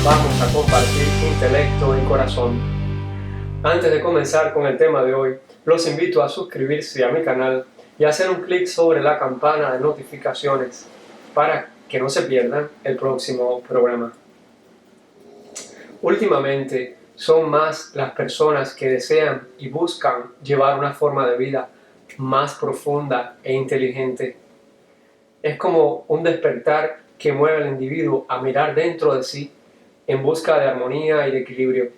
vamos a compartir intelecto y corazón. Antes de comenzar con el tema de hoy, los invito a suscribirse a mi canal y hacer un clic sobre la campana de notificaciones para que no se pierdan el próximo programa. Últimamente son más las personas que desean y buscan llevar una forma de vida más profunda e inteligente. Es como un despertar que mueve al individuo a mirar dentro de sí en busca de armonía y de equilibrio.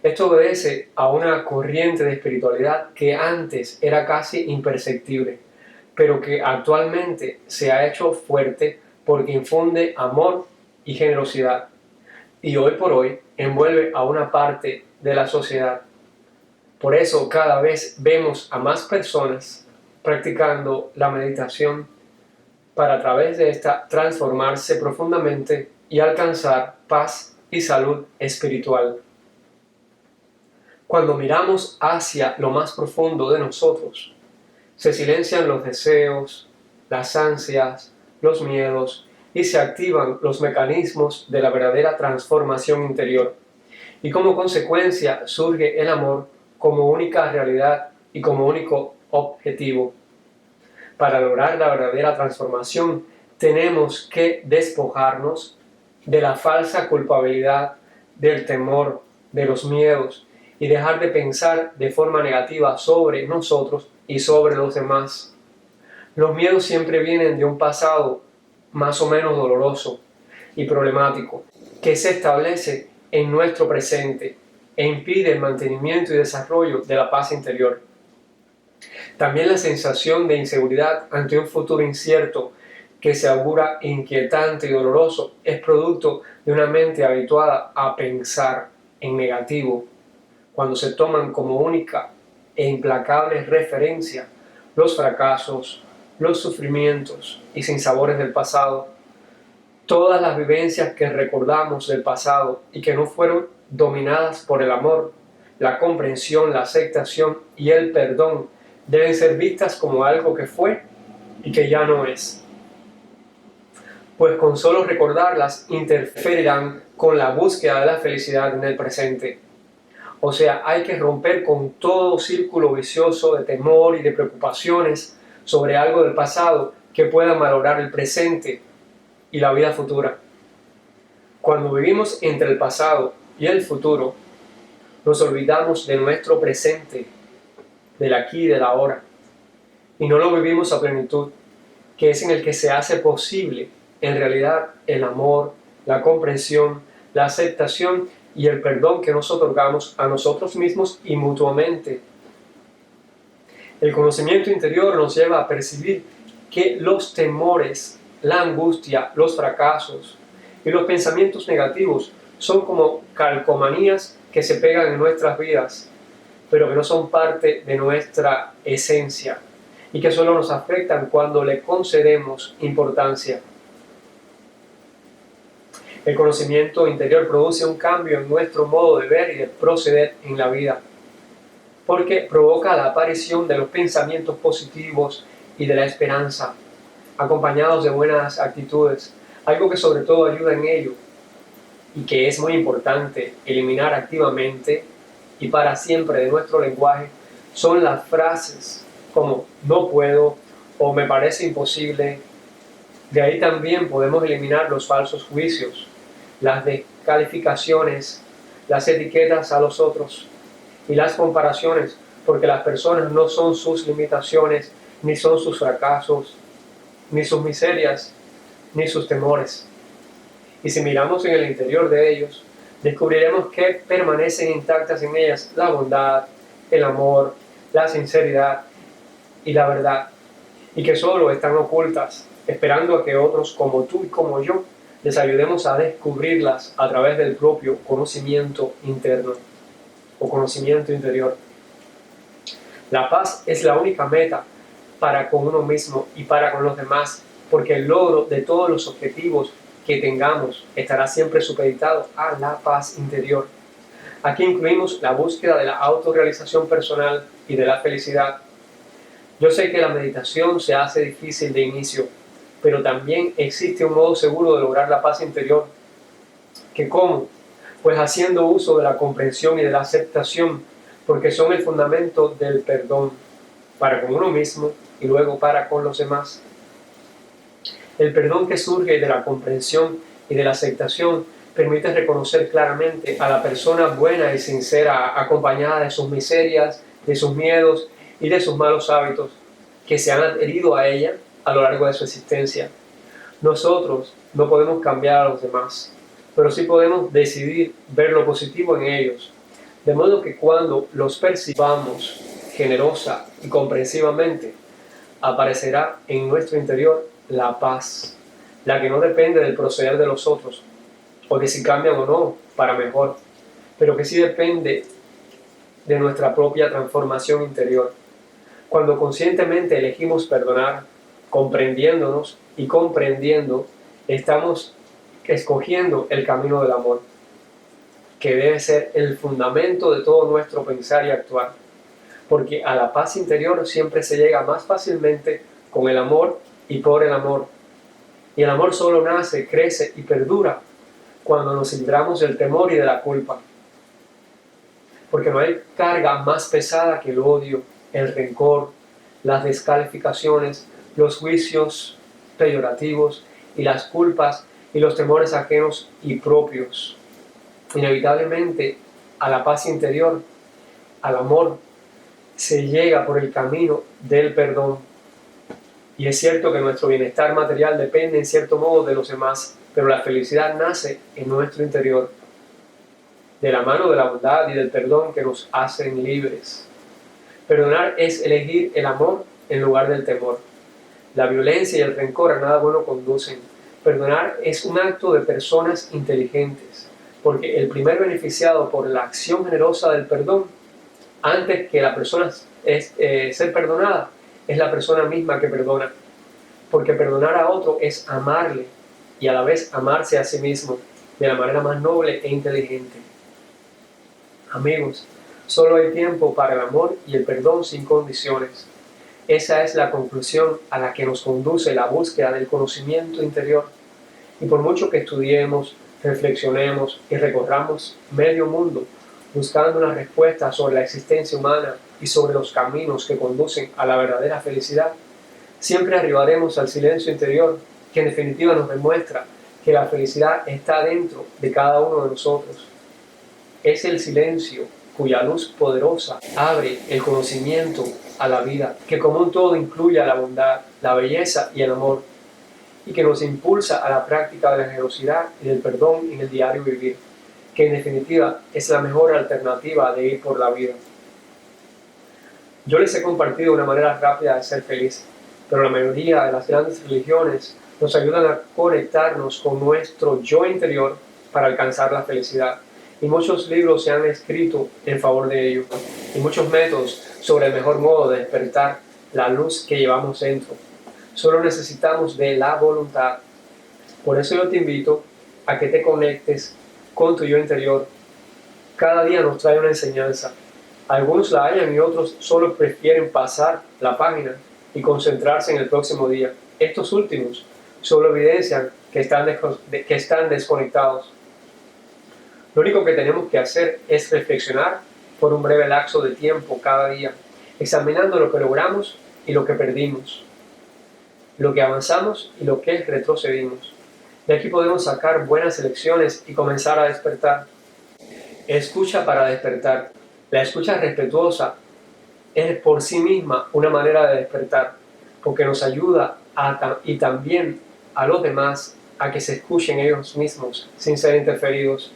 Esto obedece a una corriente de espiritualidad que antes era casi imperceptible, pero que actualmente se ha hecho fuerte porque infunde amor y generosidad, y hoy por hoy envuelve a una parte de la sociedad. Por eso cada vez vemos a más personas practicando la meditación para a través de esta transformarse profundamente y alcanzar paz y salud espiritual. Cuando miramos hacia lo más profundo de nosotros, se silencian los deseos, las ansias, los miedos y se activan los mecanismos de la verdadera transformación interior. Y como consecuencia surge el amor como única realidad y como único objetivo. Para lograr la verdadera transformación, tenemos que despojarnos de la falsa culpabilidad, del temor, de los miedos y dejar de pensar de forma negativa sobre nosotros y sobre los demás. Los miedos siempre vienen de un pasado más o menos doloroso y problemático que se establece en nuestro presente e impide el mantenimiento y desarrollo de la paz interior. También la sensación de inseguridad ante un futuro incierto que se augura inquietante y doloroso es producto de una mente habituada a pensar en negativo, cuando se toman como única e implacable referencia los fracasos, los sufrimientos y sinsabores del pasado. Todas las vivencias que recordamos del pasado y que no fueron dominadas por el amor, la comprensión, la aceptación y el perdón deben ser vistas como algo que fue y que ya no es. Pues con solo recordarlas interferirán con la búsqueda de la felicidad en el presente. O sea, hay que romper con todo círculo vicioso de temor y de preocupaciones sobre algo del pasado que pueda malograr el presente y la vida futura. Cuando vivimos entre el pasado y el futuro, nos olvidamos de nuestro presente, del aquí y del ahora, y no lo vivimos a plenitud, que es en el que se hace posible, en realidad, el amor, la comprensión, la aceptación y el perdón que nos otorgamos a nosotros mismos y mutuamente. El conocimiento interior nos lleva a percibir que los temores, la angustia, los fracasos y los pensamientos negativos son como calcomanías que se pegan en nuestras vidas, pero que no son parte de nuestra esencia y que solo nos afectan cuando le concedemos importancia. El conocimiento interior produce un cambio en nuestro modo de ver y de proceder en la vida, porque provoca la aparición de los pensamientos positivos y de la esperanza, acompañados de buenas actitudes, algo que sobre todo ayuda en ello y que es muy importante eliminar activamente y para siempre de nuestro lenguaje son las frases como no puedo o me parece imposible. De ahí también podemos eliminar los falsos juicios, las descalificaciones, las etiquetas a los otros y las comparaciones, porque las personas no son sus limitaciones, ni son sus fracasos, ni sus miserias, ni sus temores. Y si miramos en el interior de ellos, descubriremos que permanecen intactas en ellas la bondad, el amor, la sinceridad y la verdad, y que solo están ocultas, esperando a que otros como tú y como yo les ayudemos a descubrirlas a través del propio conocimiento interno o conocimiento interior. La paz es la única meta para con uno mismo y para con los demás, porque el logro de todos los objetivos que tengamos estará siempre supeditado a la paz interior. Aquí incluimos la búsqueda de la autorrealización personal y de la felicidad. Yo sé que la meditación se hace difícil de inicio, pero también existe un modo seguro de lograr la paz interior, ¿Que cómo? Pues haciendo uso de la comprensión y de la aceptación, porque son el fundamento del perdón para con uno mismo y luego para con los demás. El perdón que surge de la comprensión y de la aceptación permite reconocer claramente a la persona buena y sincera, acompañada de sus miserias, de sus miedos y de sus malos hábitos que se han adherido a ella a lo largo de su existencia. Nosotros no podemos cambiar a los demás, pero sí podemos decidir ver lo positivo en ellos, de modo que cuando los percibamos generosa y comprensivamente, aparecerá en nuestro interior la paz, la que no depende del proceder de los otros, o de si cambian o no para mejor, pero que sí depende de nuestra propia transformación interior. Cuando conscientemente elegimos perdonar, comprendiéndonos y comprendiendo, estamos escogiendo el camino del amor, que debe ser el fundamento de todo nuestro pensar y actuar, porque a la paz interior siempre se llega más fácilmente con el amor y por el amor. Y el amor solo nace, crece y perdura cuando nos libramos del temor y de la culpa. Porque no hay carga más pesada que el odio, el rencor, las descalificaciones, los juicios peyorativos y las culpas y los temores ajenos y propios. Inevitablemente, a la paz interior, al amor, se llega por el camino del perdón. Y es cierto que nuestro bienestar material depende en cierto modo de los demás, pero la felicidad nace en nuestro interior, de la mano de la bondad y del perdón que nos hacen libres. Perdonar es elegir el amor en lugar del temor. La violencia y el rencor a nada bueno conducen. Perdonar es un acto de personas inteligentes, porque el primer beneficiado por la acción generosa del perdón, antes que la persona ser perdonada, es la persona misma que perdona. Porque perdonar a otro es amarle y a la vez amarse a sí mismo de la manera más noble e inteligente. Amigos, solo hay tiempo para el amor y el perdón sin condiciones. Esa es la conclusión a la que nos conduce la búsqueda del conocimiento interior. Y por mucho que estudiemos, reflexionemos y recorramos medio mundo buscando una respuesta sobre la existencia humana y sobre los caminos que conducen a la verdadera felicidad, siempre arribaremos al silencio interior que en definitiva nos demuestra que la felicidad está dentro de cada uno de nosotros. Es el silencio cuya luz poderosa abre el conocimiento a la vida, que como un todo incluye a la bondad, la belleza y el amor, y que nos impulsa a la práctica de la generosidad y del perdón en el diario vivir, que en definitiva es la mejor alternativa de ir por la vida. Yo les he compartido una manera rápida de ser feliz, pero la mayoría de las grandes religiones nos ayudan a conectarnos con nuestro yo interior para alcanzar la felicidad. Y muchos libros se han escrito en favor de ello, y muchos métodos sobre el mejor modo de despertar la luz que llevamos dentro. Solo necesitamos de la voluntad. Por eso yo te invito a que te conectes con tu yo interior. Cada día nos trae una enseñanza. Algunos la hallan y otros solo prefieren pasar la página y concentrarse en el próximo día. Estos últimos solo evidencian que están desconectados. Lo único que tenemos que hacer es reflexionar por un breve lapso de tiempo cada día, examinando lo que logramos y lo que perdimos, lo que avanzamos y lo que retrocedimos. De aquí podemos sacar buenas lecciones y comenzar a despertar. Escucha para despertar. La escucha respetuosa es por sí misma una manera de despertar, porque nos ayuda y también a los demás a que se escuchen ellos mismos sin ser interferidos.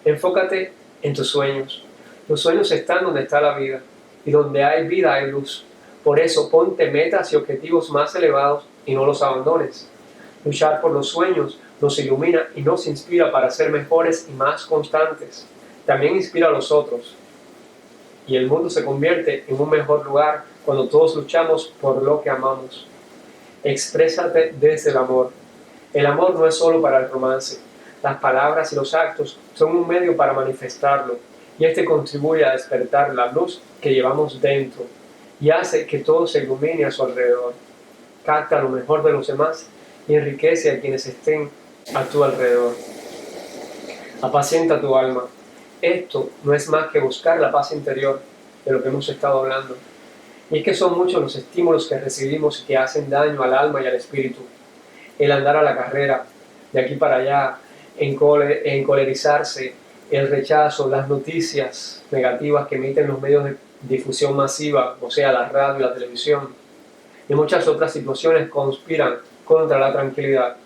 Enfócate en tus sueños. Los sueños están donde está la vida, y donde hay vida hay luz. Por eso ponte metas y objetivos más elevados y no los abandones. Luchar por los sueños nos ilumina y nos inspira para ser mejores y más constantes. También inspira a los otros. Y el mundo se convierte en un mejor lugar cuando todos luchamos por lo que amamos. Exprésate desde el amor. El amor no es solo para el romance. Las palabras y los actos son un medio para manifestarlo, y este contribuye a despertar la luz que llevamos dentro y hace que todo se ilumine a su alrededor. Capta lo mejor de los demás y enriquece a quienes estén a tu alrededor. Apacienta tu alma. Esto no es más que buscar la paz interior, de lo que hemos estado hablando. Y es que son muchos los estímulos que recibimos y que hacen daño al alma y al espíritu. El andar a la carrera, de aquí para allá, encolerizarse, el rechazo, las noticias negativas que emiten los medios de difusión masiva, o sea, la radio y la televisión, y muchas otras situaciones conspiran contra la tranquilidad.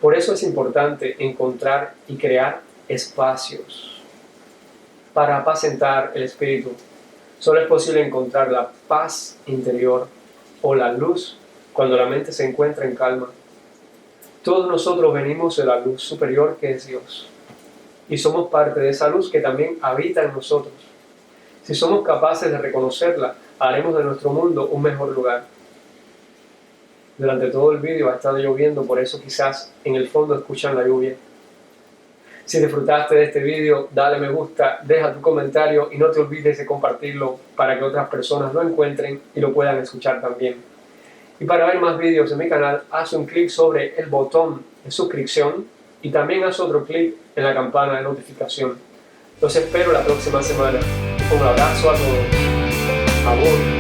Por eso es importante encontrar y crear espacios para apacentar el espíritu. Solo es posible encontrar la paz interior o la luz cuando la mente se encuentra en calma. Todos nosotros venimos de la luz superior que es Dios y somos parte de esa luz que también habita en nosotros. Si somos capaces de reconocerla, haremos de nuestro mundo un mejor lugar. Durante todo el vídeo ha estado lloviendo, por eso quizás en el fondo escuchan la lluvia. Si disfrutaste de este vídeo, dale me gusta, deja tu comentario y no te olvides de compartirlo para que otras personas lo encuentren y lo puedan escuchar también. Y para ver más vídeos en mi canal, haz un clic sobre el botón de suscripción y también haz otro clic en la campana de notificación. Los espero la próxima semana. Un abrazo a todos. Amor.